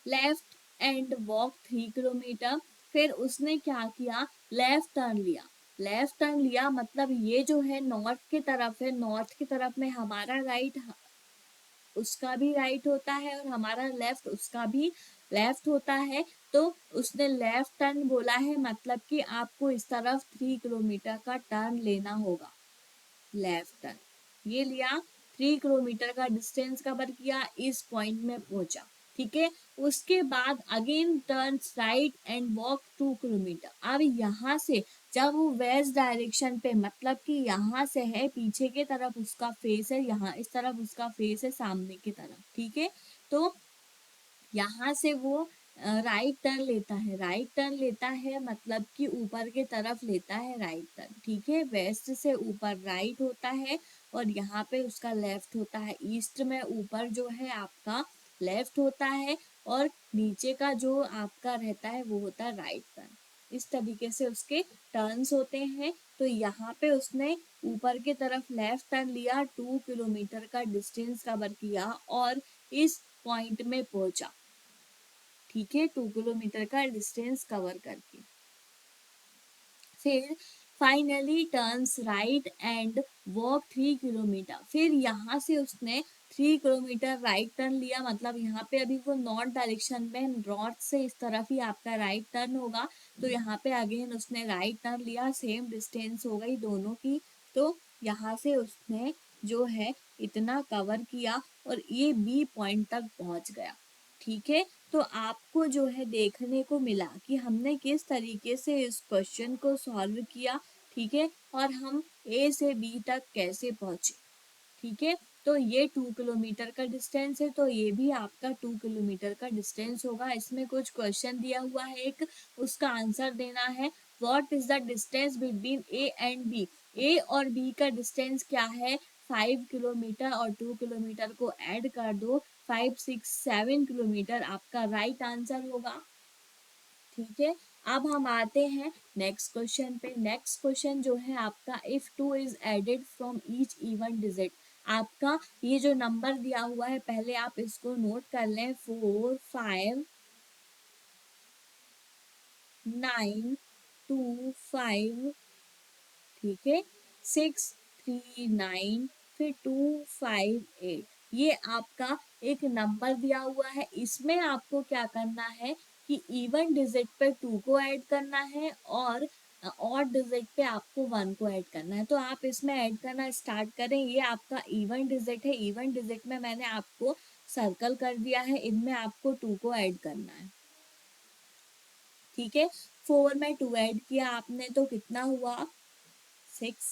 left and walk 3 kilometre. फिर उसने क्या किया, लेफ्ट टर्न लिया। लेफ्ट टर्न लिया मतलब ये जो है नॉर्थ की तरफ है, नॉर्थ की तरफ में हमारा राइट उसका भी राइट होता है और हमारा लेफ्ट उसका भी लेफ्ट होता है। तो उसने लेफ्ट टर्न बोला है मतलब कि आपको इस तरफ 3 किलोमीटर का टर्न लेना होगा। लेफ्ट टर्न ये लिया, 3 किलोमीटर का डिस्टेंस कवर किया, इस पॉइंट में पहुंचा। ठीक है, उसके बाद again turn right and walk 2 kilometre. अब यहाँ से जब वो वेस्ट डायरेक्शन पे मतलब कि यहाँ से है पीछे के तरफ उसका फेस है, यहाँ इस तरफ उसका फेस है सामने की तरफ। ठीक है, तो यहाँ से वो राइट टर्न लेता है। राइट टर्न लेता है मतलब कि ऊपर के तरफ लेता है राइट टर्न। ठीक है, वेस्ट से ऊपर राइट होता है और यहाँ पे उसका लेफ्ट होता है। ईस्ट में ऊपर जो है आपका लेफ्ट होता है और नीचे का जो आपका रहता है वो होता है राइट टर्न। इस तरीके से उसके टर्न्स होते हैं। तो यहाँ पे उसने ऊपर की तरफ लेफ्ट टर्न लिया, 2 किलोमीटर का डिस्टेंस कवर किया और इस पॉइंट में पहुंचा। ठीक है, 2 किलोमीटर का डिस्टेंस कवर करके फिर finally turns right and walk 3 kilometre. फिर यहाँ से उसने 3 किलोमीटर राइट टर्न लिया मतलब यहाँ पे अभी वो नॉर्थ डायरेक्शन में, नॉर्थ से इस तरफ ही आपका राइट टर्न होगा। तो यहाँ पे अगेन उसने राइट टर्न लिया, सेम डिस्टेंस हो गई दोनों की। तो यहाँ से उसने जो है इतना कवर किया और ये बी पॉइंट तक पहुंच गया। ठीक है, तो आपको जो है देखने को मिला कि हमने किस तरीके से इस क्वेश्चन को सॉल्व किया। ठीक है, और हम ए से बी तक कैसे पहुंचे। ठीक है, तो ये 2 किलोमीटर का डिस्टेंस है तो ये भी आपका 2 किलोमीटर का डिस्टेंस होगा। इसमें कुछ क्वेश्चन दिया हुआ है एक, उसका आंसर देना है। What is the distance between A and B. A और बी का डिस्टेंस क्या है, 5 किलोमीटर, और 2 किलोमीटर को ऐड कर दो, 5 6 7 किलोमीटर आपका राइट आंसर होगा। ठीक है, अब हम आते हैं नेक्स्ट क्वेश्चन पे। नेक्स्ट क्वेश्चन जो है आपका, if 2 is added from each even digit. आपका ये जो नंबर दिया हुआ है पहले आप इसको नोट कर लें, 4 5 9 2 5, ठीक है, 6 3 9, फिर 2 5 8। ये आपका एक नंबर दिया हुआ है। इसमें आपको क्या करना है कि इवन डिजिट पे 2 को ऐड करना है और ऑड डिजिट पे आपको 1 को ऐड करना है। तो आप इसमें ऐड करना स्टार्ट करें। ये आपका इवन डिजिट है, इवन डिजिट में मैंने आपको सर्कल कर दिया है, इनमें आपको 2 को ऐड करना है। ठीक है, 4 में 2 ऐड किया आपने तो कितना हुआ 6।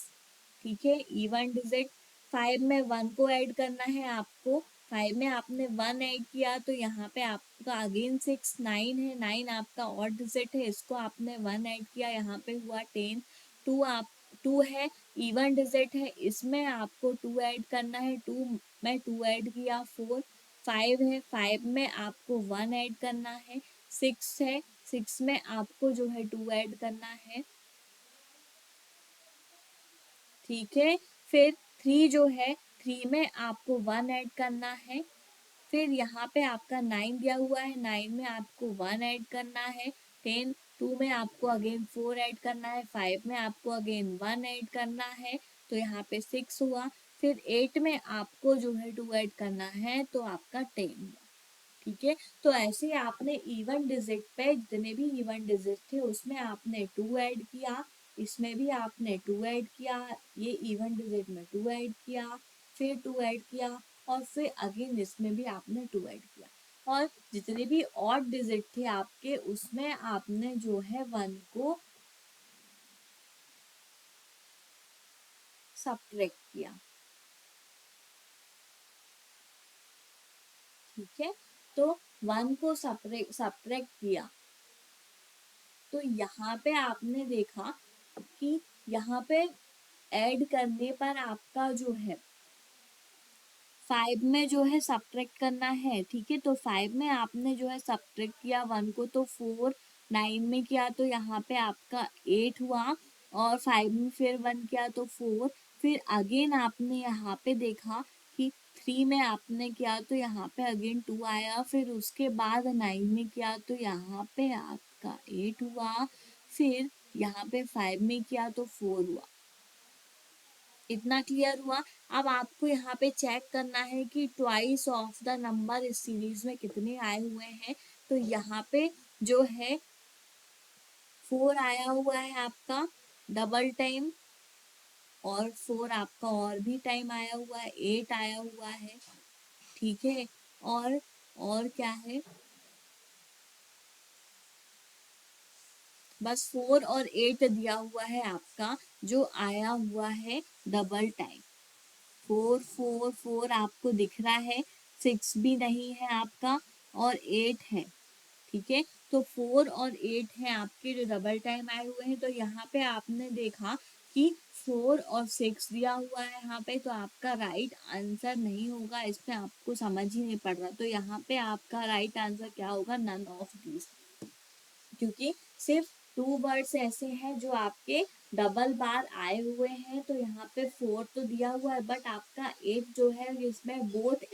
ठीक है, इवन डिजिट। 5 में 1 को ऐड करना है आपको, 5 में आपने 1 ऐड किया तो यहाँ पे आपका अगेन 6। 9 है, 9 आपका ऑड डिजिट है, इसको आपने 1 ऐड किया, यहाँ पे हुआ 10। 2 आप 2 है, इवन डिजिट है, इसमें आपको 2 ऐड करना है, 2 में 2 ऐड किया 4। 5 है, 5 में आपको 1 ऐड करना है। 6 है, 6 में आपको जो है 2 ऐड करना है। ठीक है, फिर 3 जो है, 3 में आपको 1 ऐड करना है। फिर यहाँ पे आपका 9 दिया हुआ है, 9 में आपको 1 ऐड करना है। 10, 2 में आपको अगेन 4 ऐड करना है, 5 में आपको अगेन 1 ऐड करना है, तो यहाँ पे 6 हुआ। फिर 8 में आपको जो है 2 ऐड करना है, तो आपका 10 हुआ। ठीक है, तो ऐसे आपने इवन डिजिट पे जितने भी इवन डिजिट थे उसमें आपने 2 ऐड किया, इसमें भी आपने 2 ऐड किया, ये इवन डिजिट में 2 ऐड किया, फिर 2 ऐड किया, और फिर अगेन इसमें भी आपने 2 ऐड किया, और जितने भी ऑड डिजिट थे आपके उसमें आपने जो है 1 को सब्ट्रैक्ट किया। ठीक है, तो 1 को सब्ट्रैक्ट किया, तो यहाँ पे आपने देखा कि यहाँ पे ऐड करने पर आपका जो है 5 में जो है सब्ट्रैक्ट करना है। ठीक है, तो 5 में आपने जो है सब्ट्रैक्ट किया 1 को तो 4, 9 में किया तो यहाँ पे आपका 8 हुआ, और 5 में फिर 1 किया तो 4। फिर अगेन आपने यहाँ पे देखा कि 3 में आपने किया तो यहाँ पे अगेन 2 आया, फिर उसके बाद 9 में किया तो यहाँ पे आपका 8 हुआ, फिर यहाँ पे 5 में किया तो 4 हुआ। इतना क्लियर हुआ। अब आपको यहाँ पे चेक करना है कि ट्वाइस ऑफ द नंबर इस सीरीज में कितने आए हुए हैं, तो यहाँ पे जो है 4 आया हुआ है आपका डबल टाइम, और 4 आपका और भी टाइम आया हुआ है, 8 आया हुआ है। ठीक है, और क्या है, बस 4 और 8 दिया हुआ है आपका, जो आया हुआ है डबल टाइम। 4 4 4 आपको दिख रहा है, 6 भी नहीं है आपका, और 8 है। ठीक है, तो 4 और 8 है आपके जो डबल टाइम आए हुए हैं, तो यहाँ पे आपने देखा कि 4 और 6 दिया हुआ है यहाँ पे, तो आपका राइट आंसर नहीं होगा, इसमें आपको समझ ही नहीं पड़ रहा, तो यहाँ पे आपका राइट आंसर क्या होगा, नन ऑफ दीज, क्योंकि सिर्फ 2 वर्ड्स ऐसे हैं जो आपके डबल बार आए हुए हैं, तो यहाँ पे 4 तो दिया हुआ है, बट आपका 8 जो है इसमें बोथ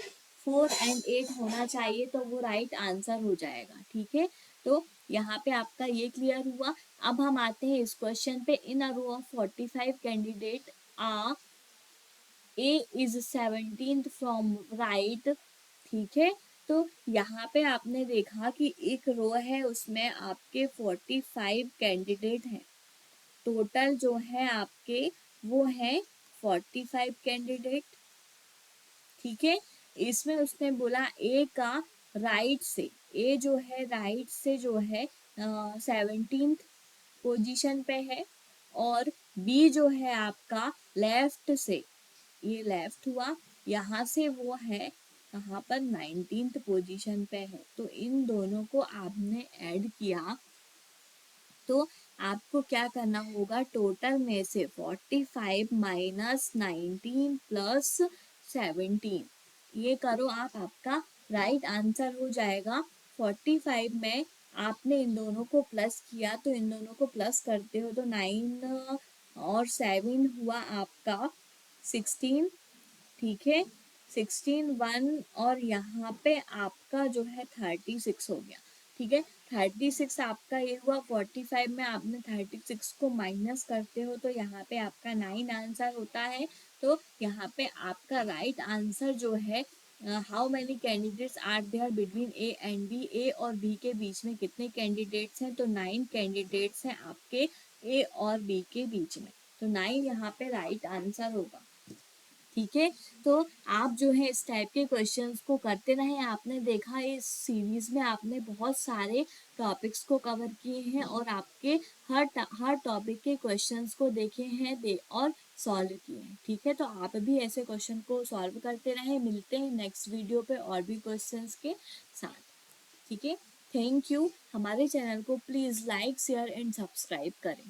4 एंड 8 होना चाहिए, तो वो राइट आंसर हो जाएगा। ठीक है, तो यहाँ पे आपका ये क्लियर हुआ। अब हम आते हैं इस क्वेश्चन पे। In a row of 45 candidate आ A is 17th from right. ठीक है, तो यहाँ पे आपने देखा कि एक रो है उसमें आपके 45 कैंडिडेट हैं, टोटल जो है आपके वो है 45 कैंडिडेट। ठीक है, इसमें उसने बोला ए का राइट से, ए जो है राइट से जो है 17th पोजीशन पे है, और बी जो है आपका लेफ्ट से, ये लेफ्ट हुआ, यहाँ से वो है कहाँ पर 19th पोजीशन पे है, तो इन दोनों को आपने ऐड किया तो आपको क्या करना होगा, टोटल में से 45 माइनस 19 प्लस 17, ये करो आप, आपका राइट आंसर हो जाएगा। 45 में आपने इन दोनों को प्लस किया, तो इन दोनों को प्लस करते हो तो 9 और 7 हुआ आपका 16। ठीक है, 16 1, और यहाँ पे आपका जो है 36 हो गया। ठीक है, 36 आपका ये हुआ, 45 में आपने 36 को माइनस करते हो तो यहाँ पे आपका 9 आंसर होता है। तो यहाँ पे आपका राइट आंसर जो है, how many candidates are there between A and B, A और बी के बीच में कितने कैंडिडेट्स हैं, तो 9 कैंडिडेट्स हैं आपके ए और बी के बीच में, तो 9 यहाँ पे राइट आंसर होगा। ठीक है। तो आप जो है इस टाइप के क्वेश्चंस को करते रहें। आपने देखा इस सीरीज में आपने बहुत सारे टॉपिक्स को कवर किए हैं और आपके हर टॉपिक के क्वेश्चंस को देखे हैं और सॉल्व किए हैं। ठीक है, तो आप भी ऐसे क्वेश्चन को सॉल्व करते रहें। मिलते हैं नेक्स्ट वीडियो पे और भी क्वेश्चंस के साथ। ठीक है, थैंक यू। हमारे चैनल को please like share and subscribe करें।